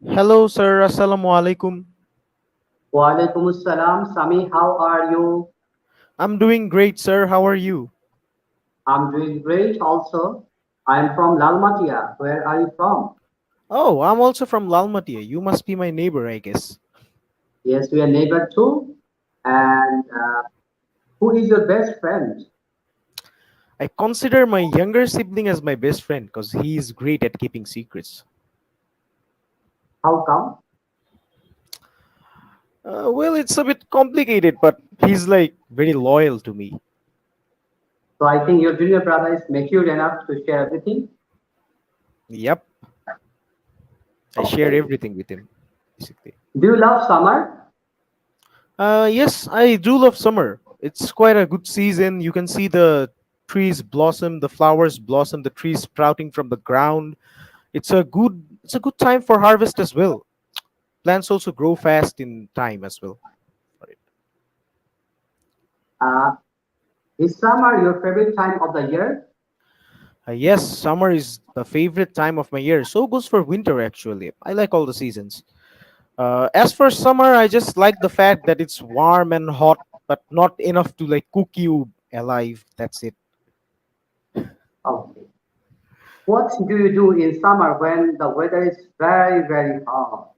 Hello, sir. Assalamu alaikum. Walaikum Assalam. Sami, how are you? I'm doing great, sir. How are you? I'm doing great also. I'm from Lalmatia. Where are you from? Oh, I'm also from Lalmatia. You must be my neighbor, I guess. Yes, we are neighbor too. And who is your best friend? I consider my younger sibling as my best friend because he is great at keeping secrets. How come? Well, it's a bit complicated, but he's like very loyal to me. So I think your junior brother is mature enough to share everything. Yep, I share Okay. everything with him, basically. Do you love summer? Yes, I do love summer. It's quite a good season. You can see the trees blossom, the flowers blossom, the trees sprouting from the ground. It's a good time for harvest as well. Plants also grow fast in time as well for it. Uh, is summer your favorite time of the year? Yes, summer is the favorite time of my year. So goes for winter actually. I like all the seasons. As for summer, I just like the fact that it's warm and hot, but not enough to like cook you alive. That's it. Okay. What do you do in summer when the weather is very, very hot?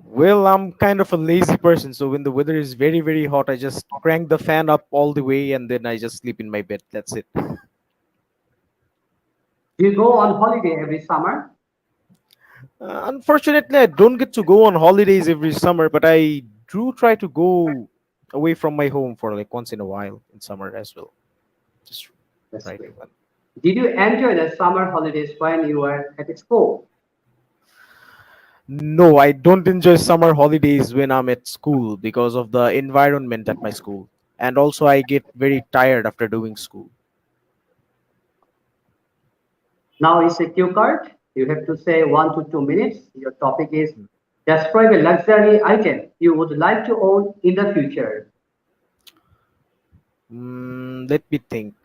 Well, I'm kind of a lazy person, so when the weather is very, very hot, I just crank the fan up all the way and then I just sleep in my bed. That's it. Do you go on holiday every summer? Unfortunately, I don't get to go on holidays every summer, but I do try to go away from my home for like once in a while in summer as well. Just That's try great. to. Did you enjoy the summer holidays when you were at school? No, I don't enjoy summer holidays when I'm at school because of the environment at my school. And also, I get very tired after doing school. Now it's a cue card. You have to say 1 to 2 minutes. Your topic is describe a luxury item you would like to own in the future. Let me think.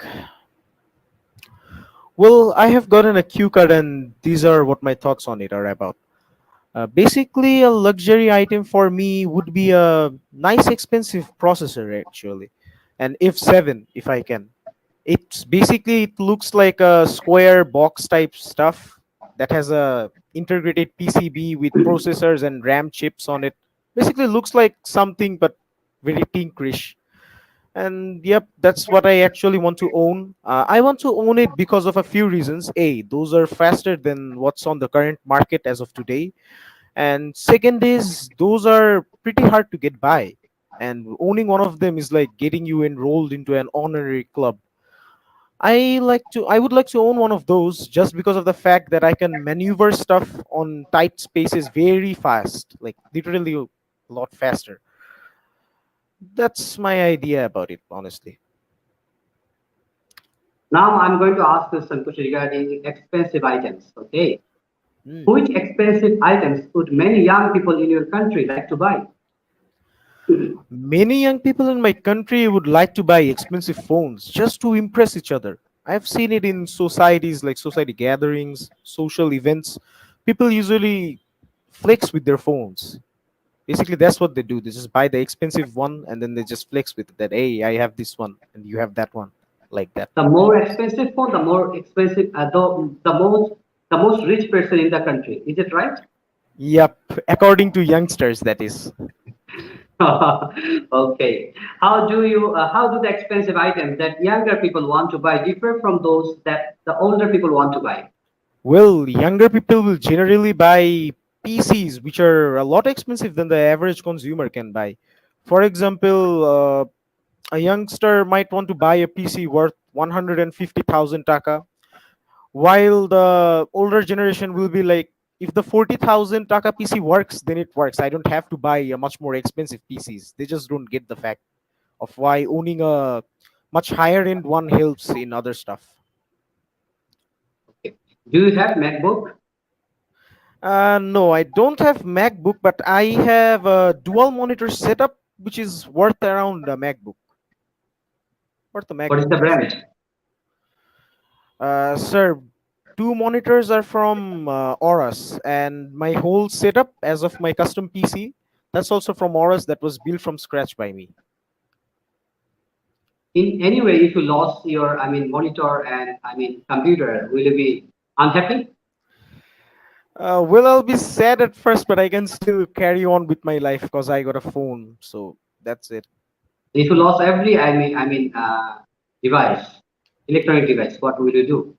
Well, I have gotten a cue card, and these are what my thoughts on it are about. Basically, a luxury item for me would be a nice, expensive processor, actually, an F7 if I can. It's basically it looks like a square box type stuff that has a integrated PCB with processors and RAM chips on it. Basically, looks like something but very tinkrish. And yep, that's what I actually want to own. I want to own it because of a few reasons. A, those are faster than what's on the current market as of today, and second is those are pretty hard to get by, and owning one of them is like getting you enrolled into an honorary club. I would like to own one of those just because of the fact that I can maneuver stuff on tight spaces very fast, like literally a lot faster. That's my idea about it, honestly. Now I'm going to ask you some questions regarding expensive items. Okay. Hmm. Which expensive items would many young people in your country like to buy? Many young people in my country would like to buy expensive phones just to impress each other. I've seen it in societies like society gatherings, social events. People usually flex with their phones. Basically, that's what they do. They just buy the expensive one and then they just flex with it that, hey, I have this one and you have that one, like that. The more expensive phone, the more expensive, the most rich person in the country. Is it right? Yep, according to youngsters, that is. Okay. How do the expensive items that younger people want to buy differ from those that the older people want to buy? Well, younger people will generally buy PCs, which are a lot expensive than the average consumer can buy. For example, a youngster might want to buy a PC worth 150,000 taka, while the older generation will be like, if the 40,000 taka PC works, then it works. I don't have to buy a much more expensive PCs. They just don't get the fact of why owning a much higher end one helps in other stuff. Okay. Do you have MacBook? No, I don't have MacBook, but I have a dual monitor setup, which is worth around a MacBook, worth a What is MacBook the PC. brand? Sir, two monitors are from Aorus, and my whole setup as of my custom PC, that's also from Aorus. That was built from scratch by me. In any way, if you lost your, I mean, monitor and I mean computer, will you be unhappy? Well, I'll be sad at first, but I can still carry on with my life because I got a phone. So that's it. If you lost every, device, electronic device, what will you do?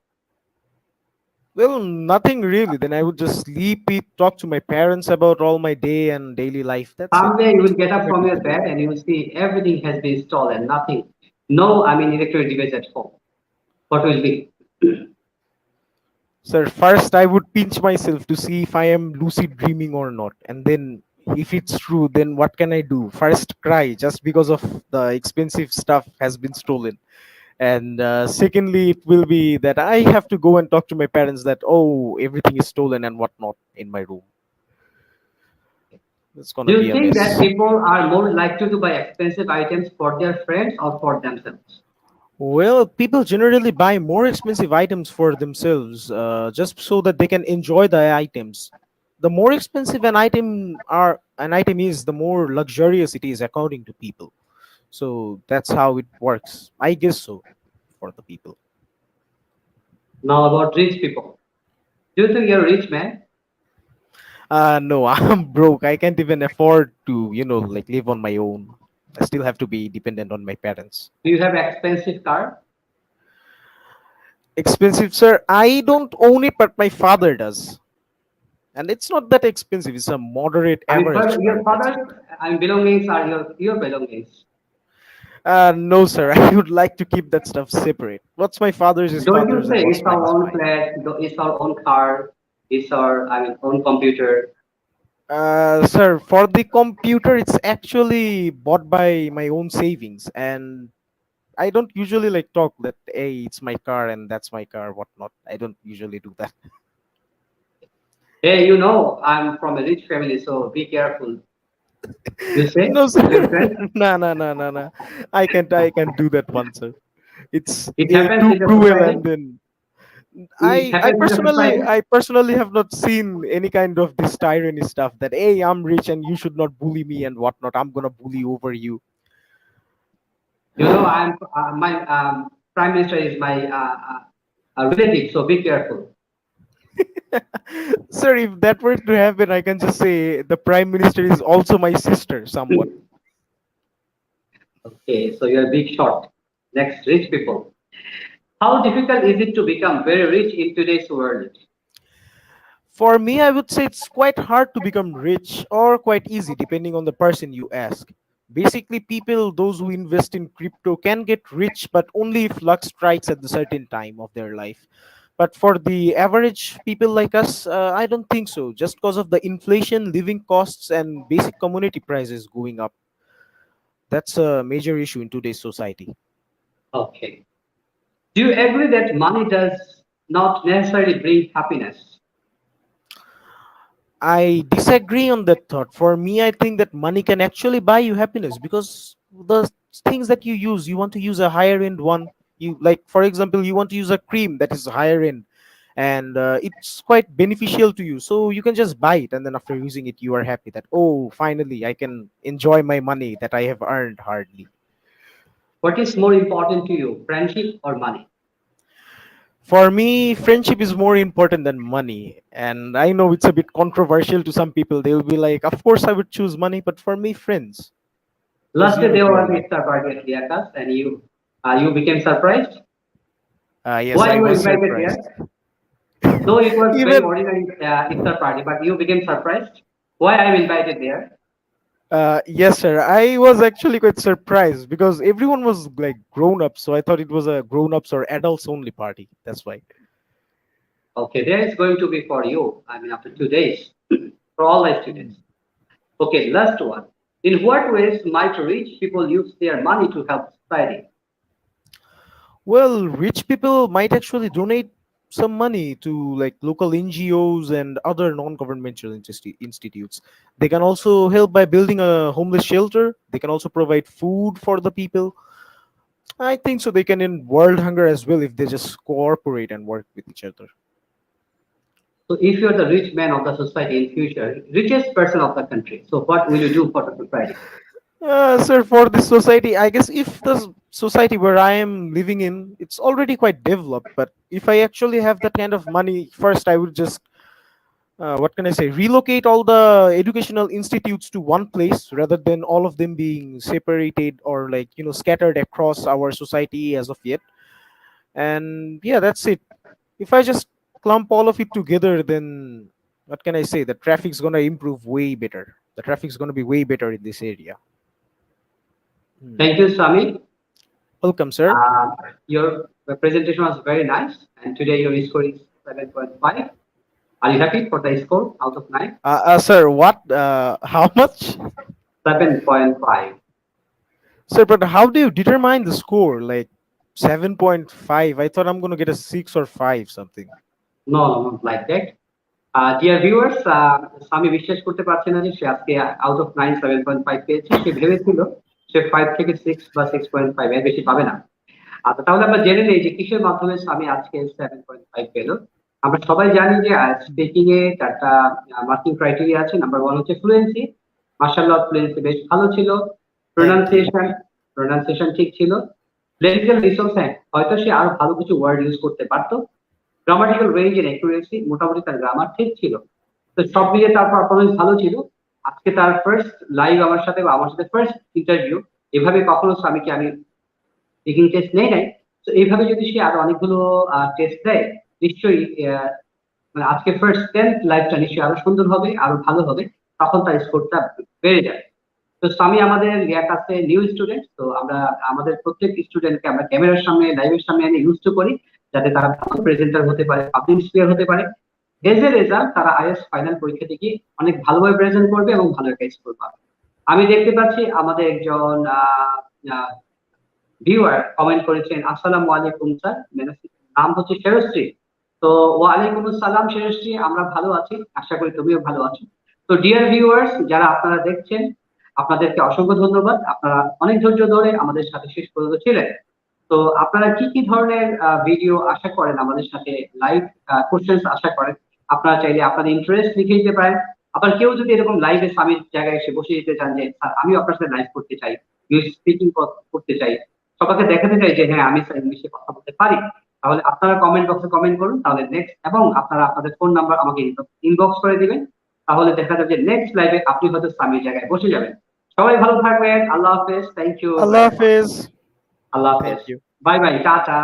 Well, nothing really. Then I would just sleep, eat, talk to my parents about all my day and daily life. That's it. Someday you will get Nothing up very from your difficult. bed and you will see everything has been stolen, nothing, no, I mean, electronic device at home. What will be? Sir, first I would pinch myself to see if I am lucid dreaming or not. And then, if it's true, then what can I do? First, cry just because of the expensive stuff has been stolen. And secondly, it will be that I have to go and talk to my parents that, oh, everything is stolen and whatnot in my room. It's Do gonna be you a think that mess. people are more likely to buy expensive items for their friends or for themselves? Well, people generally buy more expensive items for themselves just so that they can enjoy the items. The more expensive an item is, the more luxurious it is according to people. So that's how it works. I guess so for the people. Now about rich people. Do you think you're a rich man? No, I'm broke. I can't even afford to, like live on my own. I still have to be dependent on my parents. Do you have expensive car? Expensive, sir. I don't own it, but my father does. And it's not that expensive. It's a moderate I mean, average car. your That's father's I mean, belongings are your belongings. no, sir. I would like to keep that stuff separate. What's my father's is Don't you father's, and say what's it's mine our is own mine. flat, it's our own car, it's our I mean own computer. Sir, for the computer, it's actually bought by my own savings, and I don't usually like talk that, hey, it's my car and that's my car, whatnot. I don't usually do that. Hey, you know I'm from a rich family, so be careful. You say No, sir. to your friends. No, no, no, no, no. I can't do that one, sir. It's It happens too in the cruel, society. and then It I happens in the personally society. I personally have not seen any kind of this tyranny stuff that, hey, I'm rich and you should not bully me and whatnot. I'm gonna bully over you. You know, I'm my prime minister is my relative, so be careful. Sir, if that were to happen, I can just say the prime minister is also my sister somewhat. Okay, so you're a big shot. Next, rich people. How difficult is it to become very rich in today's world? For me, I would say it's quite hard to become rich or quite easy depending on the person you ask. Basically, people, those who invest in crypto, can get rich, but only if luck strikes at the certain time of their life. But for the average people like us, I don't think so. Just because of the inflation, living costs, and basic commodity prices going up, that's a major issue in today's society. Okay. Do you agree that money does not necessarily bring happiness? I disagree on that thought. For me, I think that money can actually buy you happiness because the things that you use, you want to use a higher end one. You like, for example, you want to use a cream that is higher end, and it's quite beneficial to you. So you can just buy it, and then after using it, you are happy that, oh, finally, I can enjoy my money that I have earned hardly. What is more important to you, friendship or money? For me, friendship is more important than money. And I know it's a bit controversial to some people. They'll be like, of course, I would choose money, but for me, friends. Because Last day they there are was like, Iftar party at Liakat and you became surprised. yes, Why I you were was invited surprised. there? Though it was very Even ordinary Iftar party, but you became surprised. Why I am invited there? yes, sir, I was actually quite surprised because everyone was like grown ups, so I thought it was a grown ups or adults only party. That's why. Okay, there is going to be for you. I mean, after 2 days, for all my Hmm. students. Okay, last one. In what ways might rich people use their money to help society? Well, rich people might actually donate some money to like local NGOs and other non-governmental institutes. They can also help by building a homeless shelter. They can also provide food for the people. I think so. They can end world hunger as well if they just cooperate and work with each other. So if you're the rich man of the society in future, richest person of the country, so what will you do for the society? Sir, for this society, I guess if the society where I am living in, it's already quite developed. But if I actually have that kind of money, first I would just, what can I say, relocate all the educational institutes to one place rather than all of them being separated or like scattered across our society as of yet. And yeah, that's it. If I just clump all of it together, then what can I say? The traffic's gonna improve way better. The traffic's gonna be way better in this area. Hmm. Thank you, Sami. Welcome, sir. Uh, your presentation was very nice, and today your score is 7.5. Are you happy for the score out of 9? Sir, what? How much? 7.5. Sir, but how do you determine the score? Like 7.5? I thought I'm gonna get a 6 or 5 something. No, no, not like that. Dear viewers, স্বামী বিশ্বাস করতে পারছে না যে সে আজকে out of 9 7.5 পেয়েছে। সে ভেবেছিল সে 5 থেকে 6 বা 6.5 এর বেশি পাবে না। আচ্ছা, তাহলে আমরা জেনে নেই যে কিসের মাধ্যমে স্বামী আজকে 7.5 পেল। আমরা সবাই জানি যে স্পিকিং এ 4টা মার্কিং ক্রাইটেরিয়া আছে। নাম্বার 1 হচ্ছে ফ্লুয়েন্সি। মাশাআল্লাহ ফ্লুয়েন্সি বেশ ভালো ছিল। Thank you. প্রনাউন্সিয়েশন ঠিক ছিল। লেক্সিক্যাল রিসোর্স হ্যাঁ, হয়তো সে আরো ভালো কিছু ওয়ার্ড ইউজ করতে পারতো। গ্রামাটিক্যাল রেঞ্জ এন্ড অ্যাকুরেসি মোটামুটি তার গ্রামার ঠিক ছিল। তো সব মিলিয়ে তার পারফরমেন্স ভালো ছিল। আজকে তার ফার্স্ট লাইভ আমার সাথে বা আমার সাথে ফার্স্ট ইন্টারভিউ। এভাবে কখনো স্বামীকে আমি স্পিকিং টেস্ট নেই নাই। তো এইভাবে যদি সে আরো অনেকগুলো টেস্ট দেয়, নিশ্চয়ই মানে আজকে ফার্স্ট 10th লাইভটা নিশ্চয়ই আরো সুন্দর হবে, আরো ভালো হবে। তখন তার স্কোরটা বেড়ে যায়। তো স্বামী আমাদের লিয়াকাতে নিউ স্টুডেন্ট। তো আমরা আমাদের প্রত্যেক স্টুডেন্টকে আমরা ক্যামেরার সামনে, লাইভের সামনে এনে ইউজ টু করি, যাতে তারা ভালো প্রেজেন্টার হতে পারে, পাবলিক স্পিকার হতে পারে। এজ এ রেজাল্ট তারা আইএলটিএস ফাইনাল পরীক্ষাতে গিয়ে অনেক ভালোভাবে প্রেজেন্ট করবে এবং ভালো একটা স্কোর পাবে। আমি দেখতে পাচ্ছি আমাদের একজন ভিউয়ার কমেন্ট করেছেন, আসসালামু আলাইকুম স্যার, নাম হচ্ছে শেরশ্রী। তো ওয়ালাইকুম আসসালাম শেরশ্রী, আমরা ভালো আছি, আশা করি তুমিও ভালো আছো। তো ডিয়ার ভিউয়ার্স, যারা আপনারা দেখছেন, আপনাদেরকে অসংখ্য ধন্যবাদ। আপনারা অনেক ধৈর্য ধরে আমাদের সাথে শেষ পর্যন্ত ছিলেন। তো আপনারা কি কি ধরনের ভিডিও আশা করেন, আমাদের সাথে লাইভ কোশ্চেন্স আশা করেন, আপনারা চাইলে আপনাদের ইন্টারেস্ট লিখে দিতে পারেন। আবার কেউ যদি এরকম লাইভে স্বামীর জায়গায় এসে বসে যেতে চান যে স্যার আমিও আপনার সাথে লাইভ করতে চাই, ইংলিশ স্পিকিং করতে চাই, সবাইকে দেখাতে চাই যে হ্যাঁ আমি স্যার ইংলিশে কথা বলতে পারি, তাহলে আপনারা কমেন্ট বক্সে কমেন্ট করুন। তাহলে নেক্সট, এবং আপনারা আপনাদের ফোন নাম্বার আমাকে ইনবক্স করে দিবেন। তাহলে দেখা যাবে যে নেক্সট লাইভে আপনি হয়তো স্বামীর জায়গায় বসে যাবেন। সবাই ভালো থাকবেন। আল্লাহ হাফেজ। Thank you Allah very much. Hafiz. আল্লাহ হাফেজ। Thank you. Bye bye, tata.